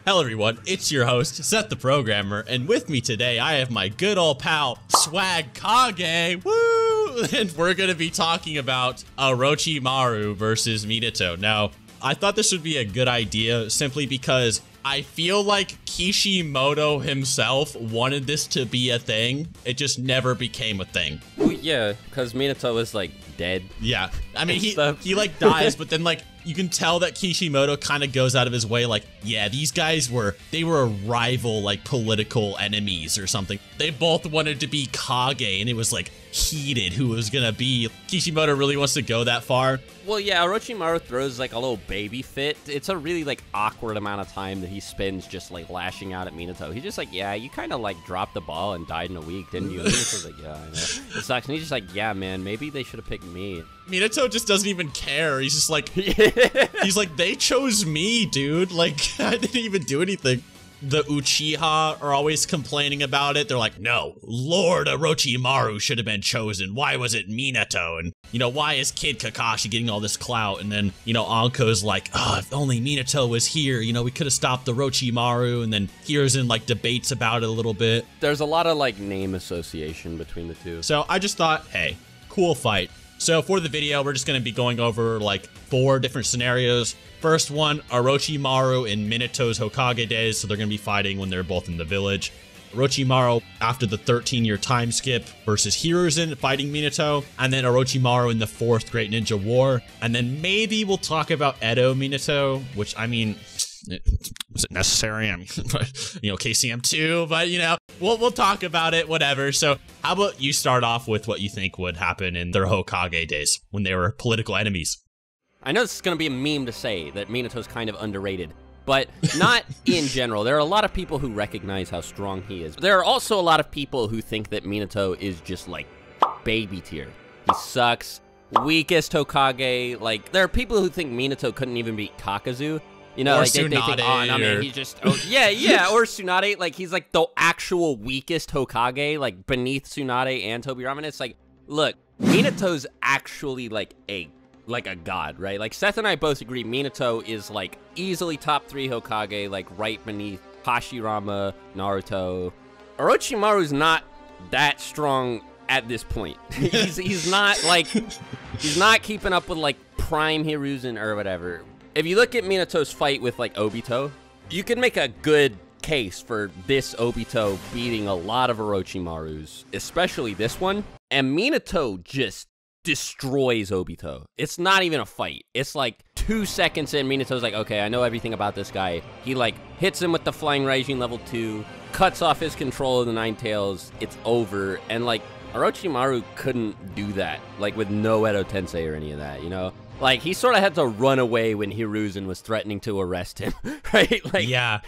Hello everyone, it's your host, Seth the Programmer, and with me today I have my good old pal, Swagkage, woo! And we're gonna be talking about Orochimaru versus Minato. Now, I thought this would be a good idea simply because I feel like Kishimoto himself wanted this to be a thing. It just never became a thing. Well, yeah, because Minato was like dead. Yeah, I mean he like dies, but then like you can tell that Kishimoto kind of goes out of his way like, yeah, these guys were a rival, like political enemies or something. They both wanted to be Kage and it was like heated who it was gonna be. Kishimoto really wants to go that far. Well, yeah, Orochimaru throws like a little baby fit. It's a really like awkward amount of time that he spends just like lashing out at Minato. He's just like, yeah, you kind of like dropped the ball and died in a week, didn't you? And Minato's like, yeah, I know. It sucks. And he's just like, yeah, man, maybe they should have picked me. Minato just doesn't even care. He's just like, he's like, they chose me, dude. Like, I didn't even do anything. The Uchiha are always complaining about it. They're like, no, Lord Orochimaru should have been chosen. Why was it Minato? And, you know, why is Kid Kakashi getting all this clout? And then, you know, Anko's like, oh, if only Minato was here, you know, we could have stopped Orochimaru. And then Hiruzen, like, debates about it a little bit. There's a lot of, like, name association between the two. So I just thought, hey, cool fight. So for the video, we're just going to be going over, like, 4 different scenarios. First one, Orochimaru in Minato's Hokage days, so they're going to be fighting when they're both in the village. Orochimaru after the 13-year time skip versus Hiruzen fighting Minato, and then Orochimaru in the 4th Great Ninja War. And then maybe we'll talk about Edo Minato, which, I mean, was it necessary? I mean, you know, KCM2, but, you know, we'll talk about it, whatever. So how about you start off with what you think would happen in their Hokage days when they were political enemies? I know this is going to be a meme to say that Minato's kind of underrated, but not in general. There are a lot of people who recognize how strong he is. There are also a lot of people who think that Minato is just, like, baby tier. He sucks. Weakest Hokage. Like, there are people who think Minato couldn't even beat Kakazu. You know, or like, they think, oh, I mean, he's just, oh, yeah, or Tsunade. Like, he's, like, the actual weakest Hokage, like, beneath Tsunade and Tobirama. It's like, look, Minato's actually, like a god, right? Like, Seth and I both agree Minato is, like, easily top 3 Hokage, like, right beneath Hashirama, Naruto. Orochimaru's not that strong at this point. he's not, like, he's not keeping up with, like, prime Hiruzen or whatever. If you look at Minato's fight with, like, Obito, you can make a good case for this Obito beating a lot of Orochimarus, especially this one. And Minato just destroys Obito. It's not even a fight. It's like 2 seconds in, Minato's like, okay, I know everything about this guy. He like hits him with the Flying Raijin level 2, cuts off his control of the Nine Tails. It's over. And like Orochimaru couldn't do that, like with no Edo Tensei or any of that, you know? Like, he sort of had to run away when Hiruzen was threatening to arrest him, right? Like, yeah.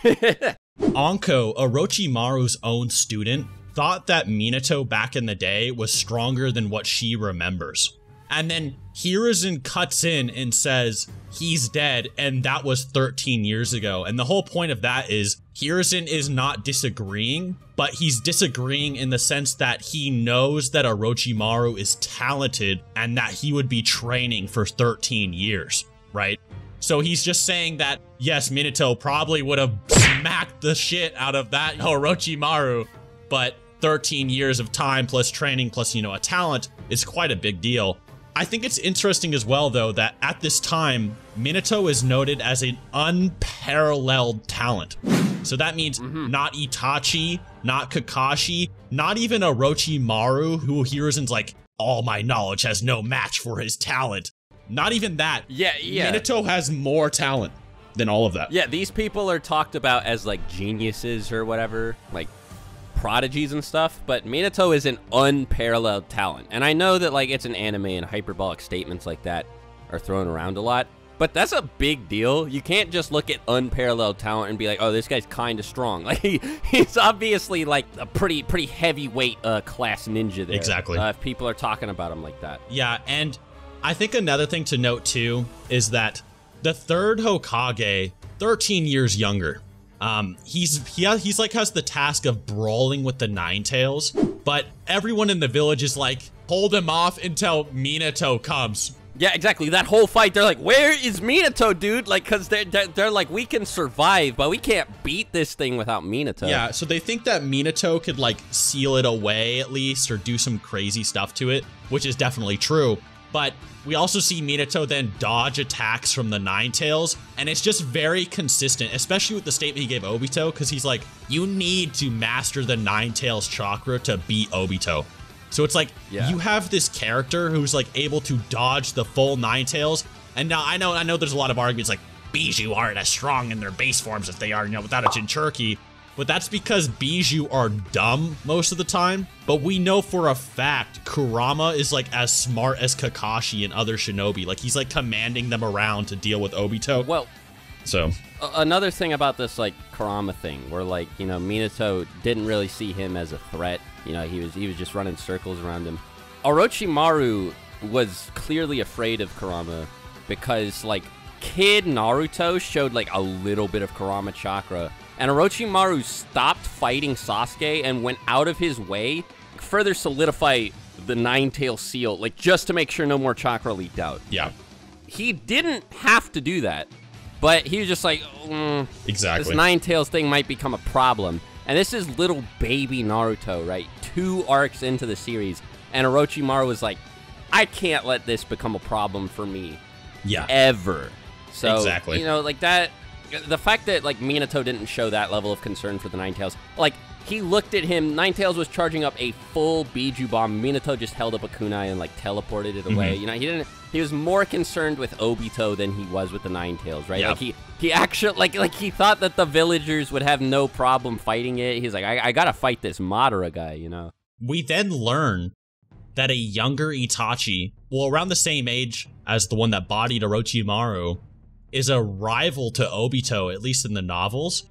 Anko, Orochimaru's own student, thought that Minato back in the day was stronger than what she remembers. And then Hiruzen cuts in and says he's dead and that was 13 years ago. And the whole point of that is Hiruzen is not disagreeing, but he's disagreeing in the sense that he knows that Orochimaru is talented and that he would be training for 13 years, right? So he's just saying that, yes, Minato probably would have smacked the shit out of that Orochimaru, but 13 years of time plus training plus, you know, a talent is quite a big deal. I think it's interesting as well, though, that at this time, Minato is noted as an unparalleled talent. So that means not Itachi, not Kakashi, not even Orochimaru, who Hiruzen's like, all my knowledge has no match for his talent. Not even that. Yeah. Minato has more talent than all of that. Yeah, these people are talked about as, like, geniuses or whatever, like, prodigies and stuff, but Minato is an unparalleled talent. And I know that, like, it's an anime and hyperbolic statements like that are thrown around a lot, but that's a big deal. You can't just look at unparalleled talent and be like, oh, this guy's kind of strong. Like, he's obviously, like, a pretty heavyweight class ninja there. Exactly. If people are talking about him like that. Yeah, and I think another thing to note, too, is that the 3rd Hokage, 13 years younger. He's like has the task of brawling with the Nine Tails, but everyone in the village is like, hold him off until Minato comes. Yeah, exactly. That whole fight, they're like, where is Minato, dude? Like, because they're like, we can survive, but we can't beat this thing without Minato. Yeah, so they think that Minato could, like, seal it away at least or do some crazy stuff to it, which is definitely true. But we also see Minato then dodge attacks from the Nine Tails, and it's just very consistent, especially with the statement he gave Obito, because he's like, you need to master the Nine Tails chakra to beat Obito. So it's like, you have this character who's like able to dodge the full Nine Tails. And now I know there's a lot of arguments like Bijou aren't as strong in their base forms as they are, you know, without a Jinchuriki. But that's because Bijou are dumb most of the time. But we know for a fact Kurama is like as smart as Kakashi and other shinobi. Like he's like commanding them around to deal with Obito. Well, so another thing about this like Kurama thing, where like, you know, Minato didn't really see him as a threat. You know, he was just running circles around him. Orochimaru was clearly afraid of Kurama because like Kid Naruto showed like a little bit of Kurama chakra, and Orochimaru stopped fighting Sasuke and went out of his way to further solidify the Nine-Tail Seal, like just to make sure no more chakra leaked out. Yeah. He didn't have to do that, but he was just like, exactly. This Nine Tails thing might become a problem. And this is little baby Naruto, right? 2 arcs into the series, and Orochimaru was like, I can't let this become a problem for me. Yeah. Ever. So, exactly. You know, like that, the fact that, like, Minato didn't show that level of concern for the Nine Tails, like, he looked at him, Nine Tails was charging up a full Bijou bomb, Minato just held up a kunai and, like, teleported it away. You know, he was more concerned with Obito than he was with the Nine Tails, right? Yep. Like, he actually, like, he thought that the villagers would have no problem fighting it. He's like, I gotta fight this Madara guy, you know? We then learn that a younger Itachi, well, around the same age as the one that bodied Orochimaru, is a rival to Obito, at least in the novels.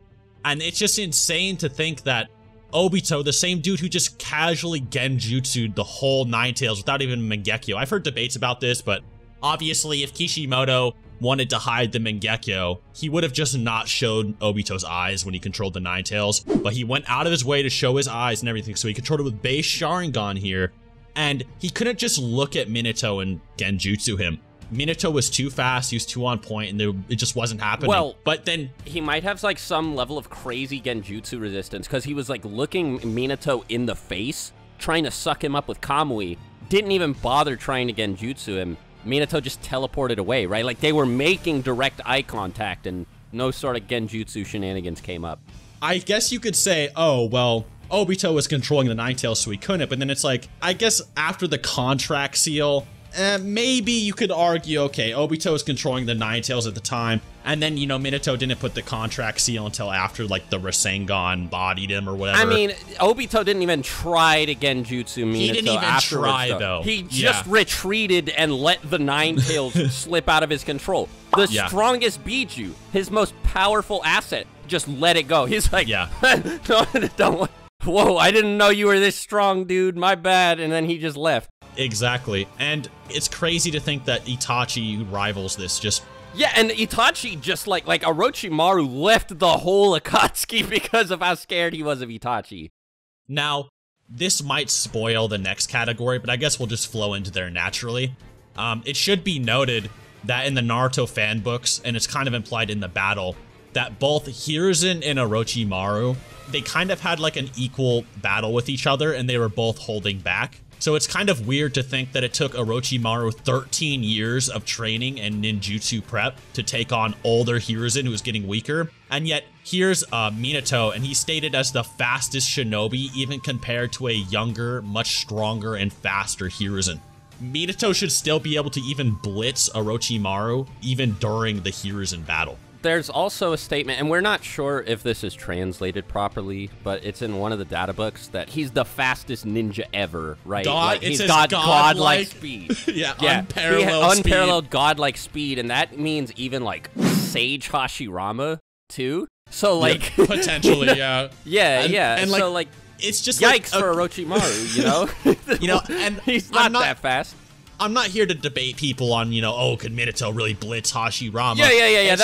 And it's just insane to think that Obito, the same dude who just casually genjutsu'd the whole Nine Tails without even Mangekyo. I've heard debates about this, but obviously if Kishimoto wanted to hide the Mangekyo, he would have just not showed Obito's eyes when he controlled the Nine Tails, but he went out of his way to show his eyes and everything, so he controlled it with base Sharingan here, and he couldn't just look at Minato and genjutsu him. Minato was too fast, he was too on point, and it just wasn't happening. Well, but then he might have like some level of crazy genjutsu resistance because he was like looking Minato in the face, trying to suck him up with Kamui. Didn't even bother trying to genjutsu him. Minato just teleported away, right? Like they were making direct eye contact, and no sort of genjutsu shenanigans came up. I guess you could say, oh well, Obito was controlling the Nine Tails, so he couldn't. But then it's like, I guess after the contract seal, maybe you could argue, okay, Obito was controlling the Nine Tails at the time, and then, you know, Minato didn't put the contract seal until after, like, the Rasengan bodied him or whatever. I mean, Obito didn't even try to genjutsu Minato. He didn't even try, though. He just retreated and let the Nine Tails slip out of his control. The strongest Bijou, his most powerful asset, just let it go. He's like, don't, whoa, I didn't know you were this strong, dude, my bad, and then he just left. Exactly, and it's crazy to think that Itachi, who rivals this, just... Yeah, and Itachi just like Orochimaru left the whole Akatsuki because of how scared he was of Itachi. Now, this might spoil the next category, but I guess we'll just flow into there naturally. It should be noted that in the Naruto fan books, and it's kind of implied in the battle, that both Hiruzen and Orochimaru, they kind of had like an equal battle with each other, and they were both holding back. So it's kind of weird to think that it took Orochimaru 13 years of training and ninjutsu prep to take on older Hiruzen, who was getting weaker. And yet, here's Minato, and he's stated as the fastest shinobi, even compared to a younger, much stronger, and faster Hiruzen. Minato should still be able to even blitz Orochimaru, even during the Hiruzen battle. There's also a statement, and we're not sure if this is translated properly, but it's in one of the data books that he's the fastest ninja ever, right? He's got godlike speed. yeah, unparalleled godlike speed, and that means even like Sage Hashirama too. So like potentially, yeah. And like, so like it's just yikes for Orochimaru, you know? And he's not that fast. I'm not here to debate people on, you know, oh, could Minato really blitz Hashirama? Yeah.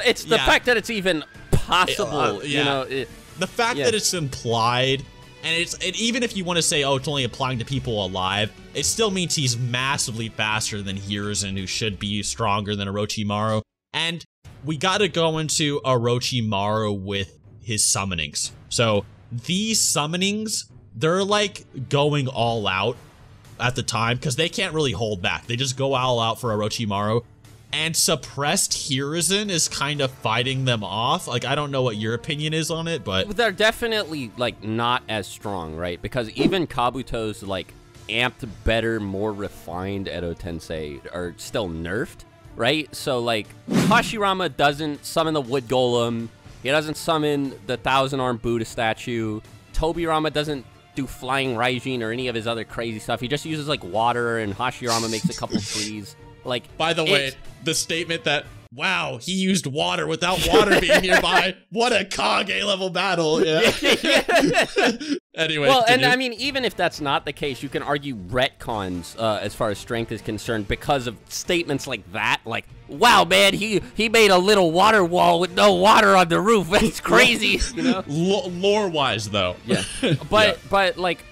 It's the fact that it's even possible, you know. The fact that it's implied And even if you want to say, oh, it's only applying to people alive, it still means he's massively faster than Hiruzen, who should be stronger than Orochimaru. And we got to go into Orochimaru with his summonings. So these summonings, they're like going all out at the time because they can't really hold back. They just go all out for Orochimaru. And suppressed Hiruzen is kind of fighting them off. Like, I don't know what your opinion is on it, but they're definitely like not as strong, right? Because even Kabuto's like amped, better, more refined Edo Tensei are still nerfed, right? So like Hashirama doesn't summon the Wood Golem. He doesn't summon the 1,000-armed Buddha statue. Tobirama doesn't do Flying Raijin or any of his other crazy stuff. He just uses like water, and Hashirama makes a couple trees. Like, by the way, the statement that, wow, he used water without water being nearby. What a Kage level battle. Yeah. Anyway. Well, and I mean, even if that's not the case, you can argue retcons as far as strength is concerned because of statements like that. Like, wow, man, he made a little water wall with no water on the roof. That's crazy. You know? Lore-wise, though. Yeah. But like,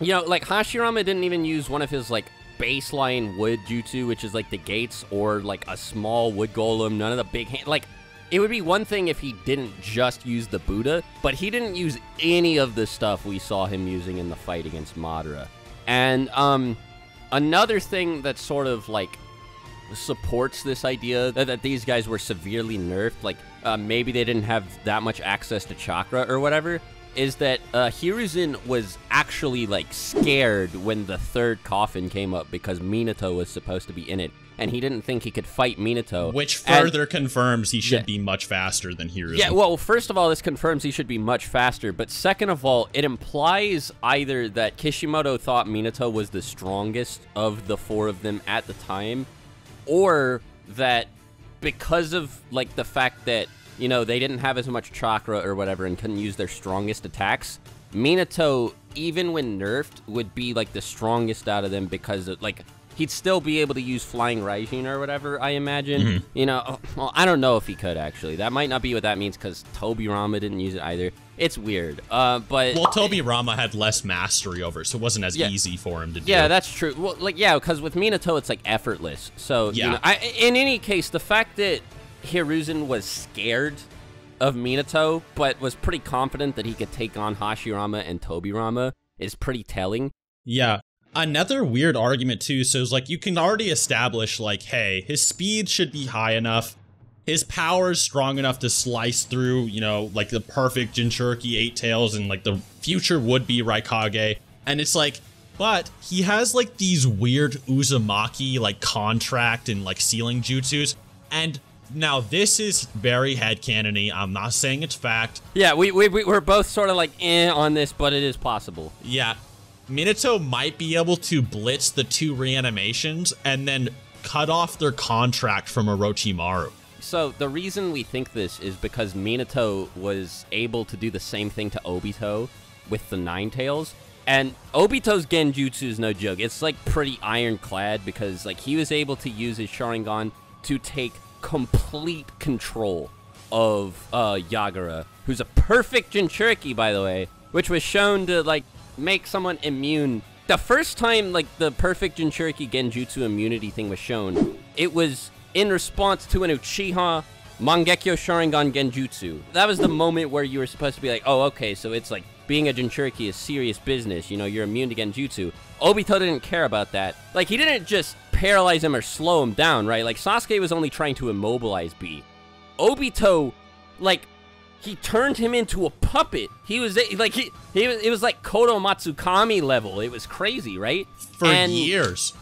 you know, like Hashirama didn't even use one of his like baseline wood jutsu, which is like the gates, or like a small wood golem, none of the big hand. Like, it would be one thing if he didn't just use the Buddha, but he didn't use any of the stuff we saw him using in the fight against Madara. And another thing that sort of like supports this idea that these guys were severely nerfed, like maybe they didn't have that much access to chakra or whatever, is that Hiruzen was actually, like, scared when the third coffin came up because Minato was supposed to be in it, and he didn't think he could fight Minato. Which further confirms he should be much faster than Hiruzen. Yeah, well, first of all, this confirms he should be much faster, but second of all, it implies either that Kishimoto thought Minato was the strongest of the four of them at the time, or that because of, like, the fact that, you know, they didn't have as much chakra or whatever and couldn't use their strongest attacks, Minato, even when nerfed, would be, like, the strongest out of them because, like, he'd still be able to use Flying Raijin or whatever, I imagine. You know, well, I don't know if he could, actually. That might not be what that means because Tobirama didn't use it either. It's weird, but... Well, Tobirama had less mastery over it, so it wasn't as easy for him to do. Yeah, that's true. Well, like, yeah, because with Minato, it's, like, effortless. So, you know, in any case, the fact that Hiruzen was scared of Minato, but was pretty confident that he could take on Hashirama and Tobirama is pretty telling. Yeah. Another weird argument, too, so it's like, you can already establish, like, hey, his speed should be high enough, his power is strong enough to slice through, you know, like, the perfect Jinchuriki 8 Tails and, like, the future would-be Raikage, and it's like, but he has, like, these weird Uzumaki, like, contract and, like, ceiling jutsus, and now, this is very headcanon-y. I'm not saying it's fact. Yeah, we're both sort of like, on this, but it is possible. Yeah. Minato might be able to blitz the 2 reanimations and then cut off their contract from Orochimaru. So, the reason we think this is because Minato was able to do the same thing to Obito with the 9 Tails. And Obito's Genjutsu is no joke. It's, like, pretty ironclad because, like, he was able to use his Sharingan to take complete control of Yagura, who's a perfect Jinchuriki, by the way, which was shown to, like, make someone immune. The first time, like, the perfect Jinchuriki Genjutsu immunity thing was shown, it was in response to an Uchiha Mangekyo Sharingan Genjutsu. That was the moment where you were supposed to be like, oh, okay, so it's like, being a Jinchuriki is serious business, you know, you're immune to Genjutsu. Obito didn't care about that. Like, he didn't just paralyze him or slow him down, right? Like, Sasuke was only trying to immobilize B. Obito, like, he turned him into a puppet. He was, like, it was like Kodo Matsukami level. It was crazy, right? For years.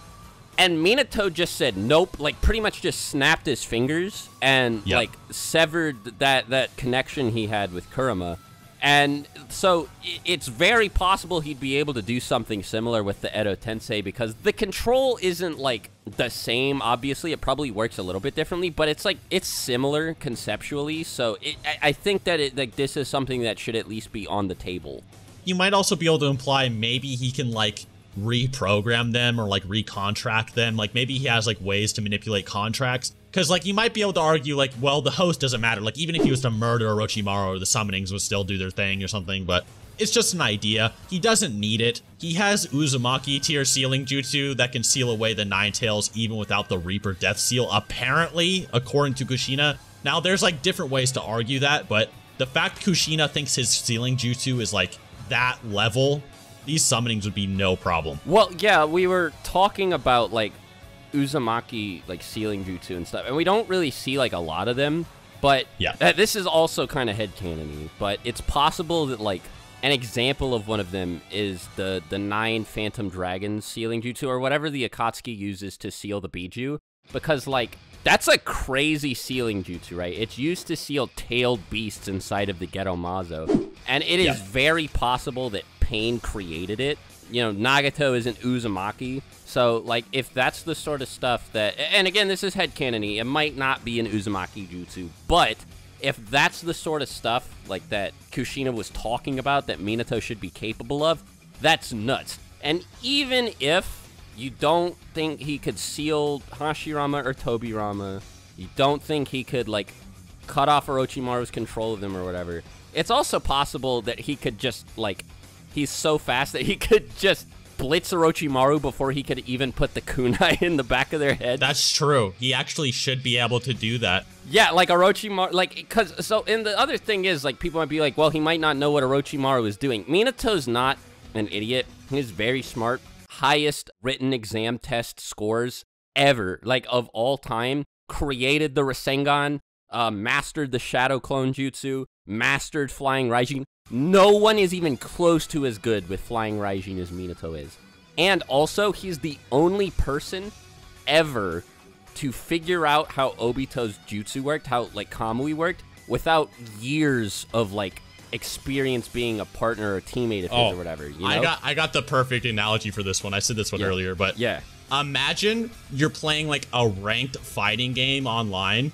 And Minato just said nope, like, pretty much just snapped his fingers and, like, severed that connection he had with Kurama. And so it's very possible he'd be able to do something similar with the Edo Tensei because the control isn't, like, the same, obviously. It probably works a little bit differently, but it's, like, it's similar conceptually. So I think that like, this is something that should at least be on the table. You might also be able to imply maybe he can, like, reprogram them or, like, recontract them. Like, maybe he has, like, ways to manipulate contracts. Because, like, you might be able to argue, like, well, the host doesn't matter. Like, even if he was to murder Orochimaru, the summonings would still do their thing or something, but it's just an idea. He doesn't need it. He has Uzumaki tier sealing jutsu that can seal away the Nine Tails even without the Reaper Death Seal, apparently, according to Kushina. Now, there's, like, different ways to argue that, but the fact Kushina thinks his sealing jutsu is, like, that level, these summonings would be no problem. Well, yeah, we were talking about, like, Uzumaki, like, sealing jutsu and stuff, and we don't really see, like, a lot of them, but yeah. This is also kind of headcanon-y, but it's possible that, like, an example of one of them is the 9 Phantom Dragons sealing jutsu, or whatever the Akatsuki uses to seal the Biju, because, like, that's a crazy sealing jutsu, right? It's used to seal tailed beasts inside of the Ghetto Mazo, and it is very possible that Pain created it. You know, Nagato isn't Uzumaki, so, like, if that's the sort of stuff that... And again, this is headcanon-y. It might not be an Uzumaki jutsu, but if that's the sort of stuff, like, that Kushina was talking about that Minato should be capable of, that's nuts. And even if you don't think he could seal Hashirama or Tobirama, you don't think he could, like, cut off Orochimaru's control of them or whatever, it's also possible that he could just, like... He's so fast that he could just blitz Orochimaru before he could even put the kunai in the back of their head. That's true. He actually should be able to do that. Yeah, like Orochimaru, like, because, so, and the other thing is, like, people might be like, well, he might not know what Orochimaru is doing. Minato's not an idiot. He's very smart. Highest written exam test scores ever, like, of all time. Created the Rasengan, mastered the Shadow Clone Jutsu, mastered Flying Raijin. No one is even close to as good with Flying Raijin as Minato is. And also, he's the only person ever to figure out how Obito's jutsu worked, how, like, Kamui worked, without years of, like, experience being a partner or teammate of his or whatever, you know? I got the perfect analogy for this one. I said this one earlier, but imagine you're playing, like, a ranked fighting game online,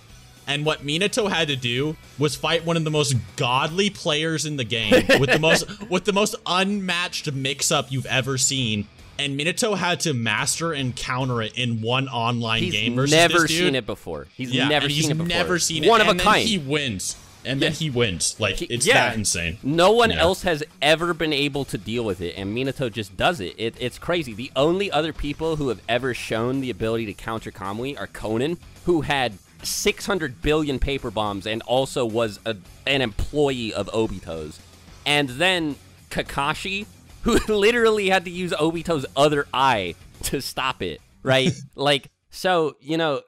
and what Minato had to do was fight one of the most godly players in the game with the most unmatched mix-up you've ever seen. And Minato had to master and counter it in one online game versus this dude. He's never seen it before. He's never seen it before. Never seen it. One of a kind. He wins. And then he wins. Like, it's that insane. No one else has ever been able to deal with it, and Minato just does it. It's crazy. The only other people who have ever shown the ability to counter Kamui are Conan, who had 600 billion paper bombs and also was an employee of Obito's. And then Kakashi, who literally had to use Obito's other eye to stop it, right? Like, so, you know,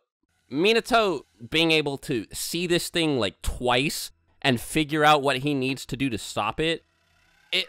Minato being able to see this thing, like, twice and figure out what he needs to do to stop it,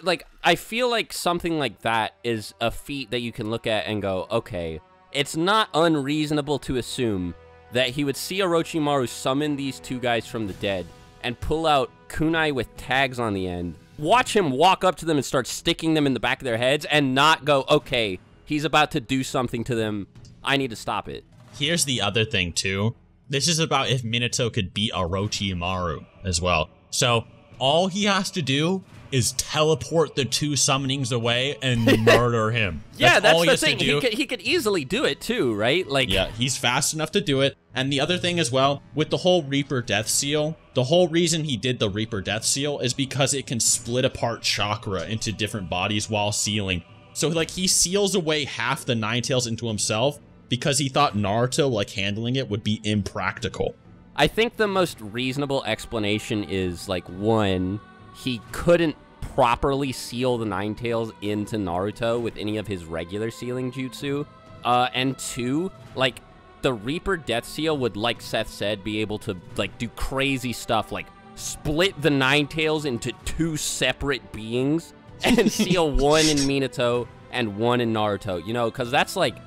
like, I feel like something like that is a feat that you can look at and go, okay, it's not unreasonable to assume that he would see Orochimaru summon these two guys from the dead and pull out kunai with tags on the end, watch him walk up to them and start sticking them in the back of their heads, and not go, okay, he's about to do something to them, I need to stop it. Here's the other thing, too. This is about if Minato could beat Orochimaru as well. So, all he has to do is teleport the two summonings away and murder him. Yeah, that's the thing. He could easily do it too, right? Like, yeah, he's fast enough to do it. And the other thing as well, with the whole Reaper Death Seal, the whole reason he did the Reaper Death Seal is because it can split apart chakra into different bodies while sealing. So, like, he seals away half the Nine Tails into himself because he thought Naruto, like, handling it would be impractical. I think the most reasonable explanation is, like, one, he couldn't properly seal the Nine Tails into Naruto with any of his regular sealing jutsu. And two, like, the Reaper Death Seal would, like Seth said, be able to, like, do crazy stuff, like split the Nine Tails into two separate beings and seal one in Minato and one in Naruto, you know, because that's like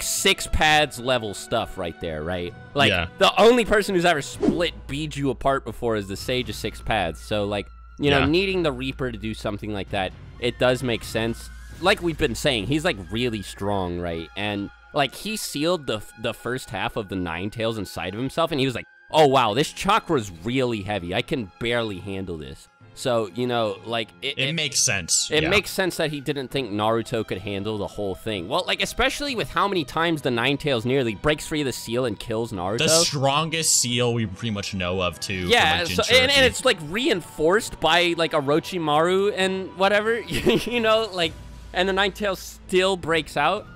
6 pads level stuff right there, right? Like, the only person who's ever split Biju apart before is the Sage of 6 pads, so, like, you know, needing the Reaper to do something like that, it does make sense. Like we've been saying, he's, like, really strong, right? And, like, he sealed the first half of the Nine Tails inside of himself, and he was like, oh, wow, this chakra's really heavy. I can barely handle this. So, you know, like... It makes sense. It makes sense that he didn't think Naruto could handle the whole thing. Well, like, especially with how many times the Nine Tails nearly breaks free of the seal and kills Naruto. The strongest seal we pretty much know of, too. Yeah, so, and it's, like, reinforced by, like, Orochimaru and whatever, you know, like, and the Nine Tails still breaks out.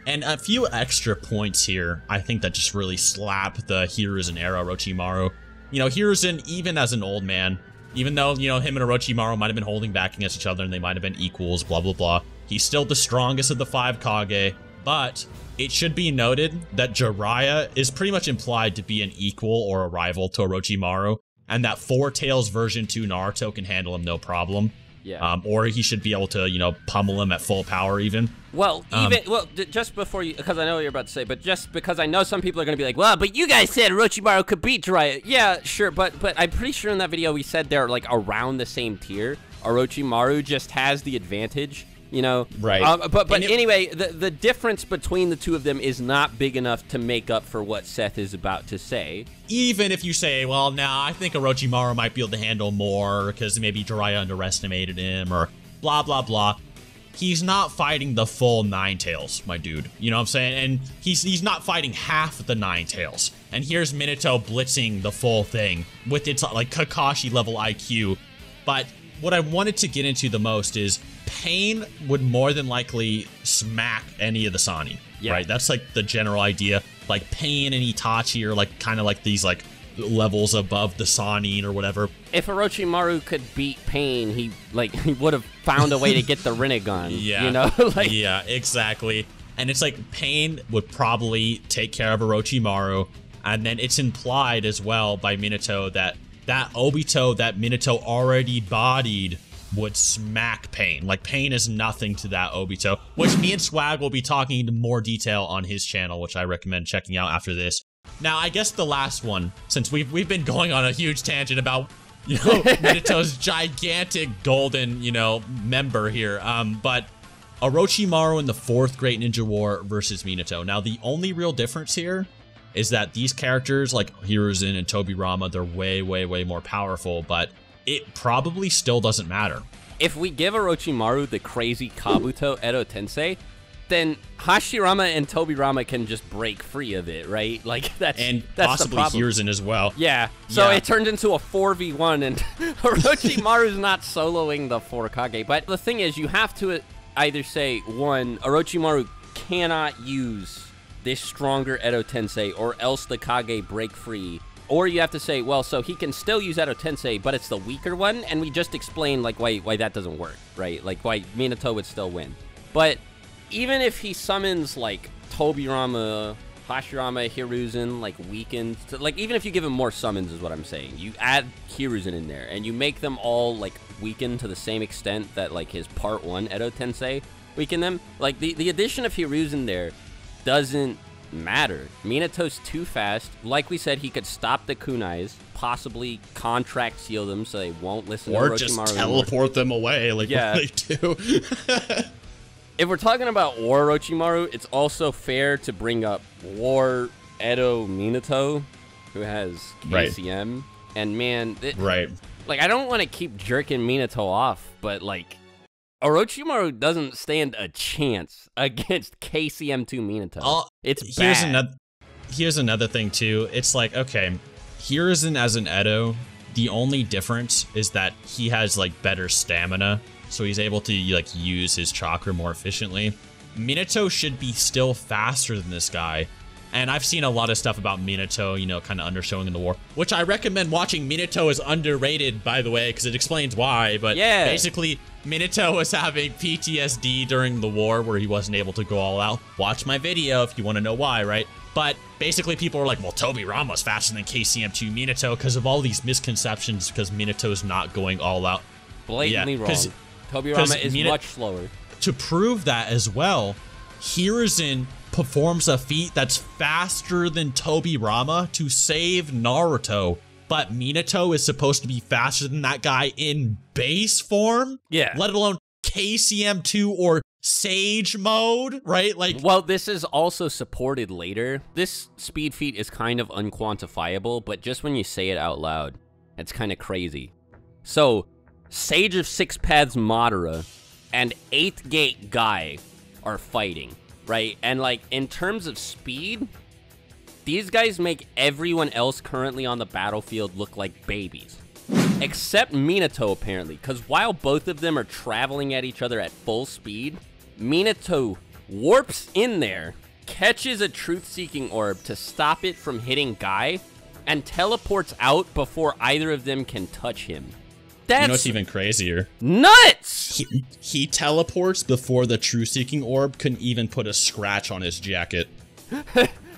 And a few extra points here, I think, that just really slap the Hiruzen era Orochimaru. You know, Hiruzen, even as an old man, even though, you know, him and Orochimaru might have been holding back against each other and they might have been equals, blah, blah, blah, he's still the strongest of the 5 Kage, but it should be noted that Jiraiya is pretty much implied to be an equal or a rival to Orochimaru, and that Four Tails version 2 Naruto can handle him no problem. Yeah. Or he should be able to, you know, pummel him at full power even. Well, just before you, because I know what you're about to say, but just because I know some people are going to be like, well, but you guys said Orochimaru could beat Jiraiya. Yeah, sure, but I'm pretty sure in that video we said they're, like, around the same tier. Orochimaru just has the advantage, you know? Right. But anyway, the difference between the two of them is not big enough to make up for what Seth is about to say. Even if you say, well, nah, I think Orochimaru might be able to handle more because maybe Jiraiya underestimated him or blah, blah, blah. He's not fighting the full Nine Tails, my dude. You know what I'm saying? And he's not fighting half the Nine Tails. And here's Minato blitzing the full thing with its, like, Kakashi-level IQ. But what I wanted to get into the most is Pain would more than likely smack any of the Sannin, right? That's, like, the general idea. Like, Pain and Itachi are, like, kind of like these, like, levels above the Sannin or whatever. If Orochimaru could beat Pain, he would have found a way to get the Rinnegan. Yeah. You know? Like, yeah, exactly. And it's like Pain would probably take care of Orochimaru, and then it's implied as well by Minato that Obito that Minato already bodied would smack Pain. Like, Pain is nothing to that Obito, which me and Swag will be talking in more detail on his channel, which I recommend checking out after this. Now, I guess the last one, since we've been going on a huge tangent about, you know, Minato's gigantic golden, you know, member here, but Orochimaru in the 4th Great Ninja War versus Minato. Now, the only real difference here is that these characters, like Hiruzen and Tobirama, they're way, way, way more powerful, but it probably still doesn't matter. If we give Orochimaru the crazy Kabuto Edo Tensei, then Hashirama and Tobirama can just break free of it, right? Like, that's possibly the problem. Hiruzen as well. Yeah, so it turns into a 4v1, and Orochimaru's not soloing the 4 Kage. But the thing is, you have to either say, one, Orochimaru cannot use this stronger Edo Tensei, or else the Kage break free. Or you have to say, well, so he can still use Edo Tensei, but it's the weaker one, and we just explain, like, why that doesn't work, right? Like, why Minato would still win. But even if he summons, like, Tobirama, Hashirama, Hiruzen, like, weakened, like, even if you give him more summons is what I'm saying. You add Hiruzen in there, and you make them all, like, weakened to the same extent that, like, his Part 1 Edo Tensei weakened them. Like, the addition of Hiruzen there doesn't matter. Minato's too fast. Like we said, he could stop the kunais, possibly contract seal them so they won't listen to Orochimaru. Or just teleport them away, like what they do. If we're talking about War Orochimaru, it's also fair to bring up War Edo Minato, who has KCM. Right. And man, like, I don't want to keep jerking Minato off, but, like, Orochimaru doesn't stand a chance against KCM2 Minato. It's bad. Here's another thing, too. It's like, okay, Hiruzen as an Edo, the only difference is that he has, like, better stamina, so he's able to, like, use his chakra more efficiently. Minato should be still faster than this guy. And I've seen a lot of stuff about Minato, you know, kind of undershowing in the war, which I recommend watching. Minato is underrated, by the way, because it explains why. But basically, Minato was having PTSD during the war where he wasn't able to go all out. Watch my video if you want to know why, right? But basically, people are like, well, Tobirama's faster than KCM2 Minato because of all these misconceptions because Minato's not going all out. Blatantly wrong. Tobirama is much slower. To prove that as well, Hiruzen performs a feat that's faster than Tobirama to save Naruto, but Minato is supposed to be faster than that guy in base form? Yeah. Let alone KCM2 or Sage mode, right? Like, well, this is also supported later. This speed feat is kind of unquantifiable, but just when you say it out loud, it's kind of crazy. So, Sage of Six Paths Madara and 8th Gate Guy are fighting, right? And, like, in terms of speed, these guys make everyone else currently on the battlefield look like babies. Except Minato, apparently, because while both of them are traveling at each other at full speed, Minato warps in there, catches a truth-seeking orb to stop it from hitting Guy, and teleports out before either of them can touch him. That's, you know what's even crazier? Nuts! He teleports before the truth-seeking orb can even put a scratch on his jacket.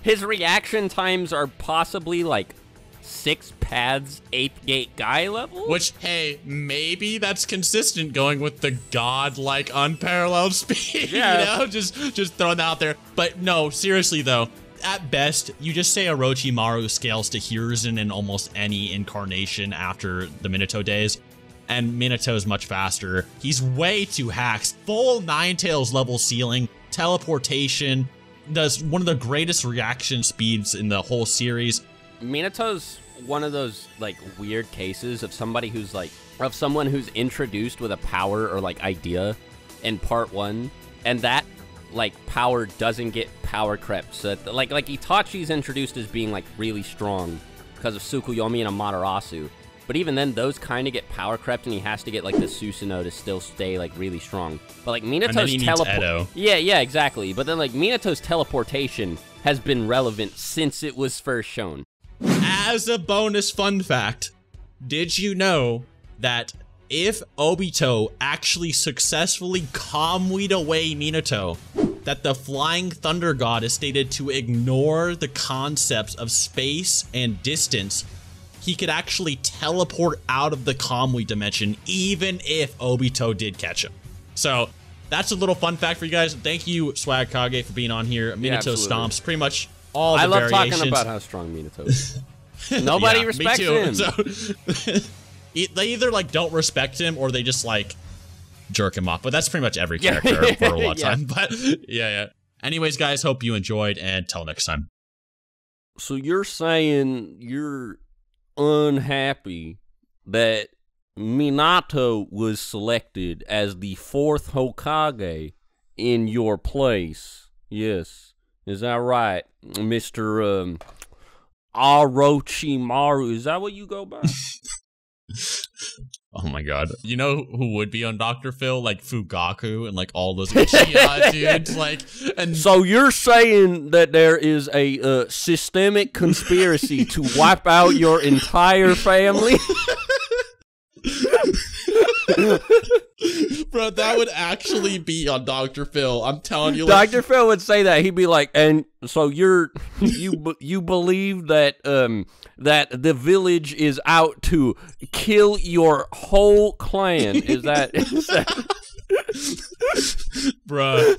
His reaction times are possibly like 6 paths, 8th Gate Guy level? Which, hey, maybe that's consistent going with the godlike unparalleled speed, yeah. You know? Just throwing that out there. But no, seriously though, at best, you just say Orochimaru scales to Hiruzen in almost any incarnation after the Minato days. And Minato is much faster. He's way too hacks. Full Ninetales level ceiling, teleportation, does one of the greatest reaction speeds in the whole series. Minato's one of those, like, weird cases of somebody who's, like, of someone who's introduced with a power or, like, idea in part 1, and that, like, power doesn't get power crept. So, like Itachi's introduced as being, like, really strong because of Tsukuyomi and Amaterasu. But even then, those kind of get power crept, and he has to get, like, the Susanoo to still stay, like, really strong. But, like, Minato's teleport... Yeah, exactly. But then, like, Minato's teleportation has been relevant since it was first shown. As a bonus fun fact, did you know that if Obito actually successfully Kamweed away Minato, that the Flying Thunder God is stated to ignore the concepts of space and distance? He could actually teleport out of the Kamui dimension, even if Obito did catch him. So that's a little fun fact for you guys. Thank you, Swagkage, for being on here. Minato stomps pretty much all the variations. I love talking about how strong Minato is. Nobody respects him. So, they either, like, don't respect him or they just, like, jerk him off. But that's pretty much every character for a long time. But yeah. Anyways, guys, hope you enjoyed, and till next time. So you're saying you're unhappy that Minato was selected as the 4th Hokage in your place? Yes. Is that right, Mr. Orochimaru? Is that what you go by? Oh my god. You know who would be on Dr. Phil? Like Fugaku and like all those Uchiha dudes. Like, and so you're saying that there is a systemic conspiracy to wipe out your entire family? Bro, that would actually be on Dr. Phil. I'm telling you. Dr. Phil would say that. He'd be like, and so you believe that that the village is out to kill your whole clan. Is that Bruh.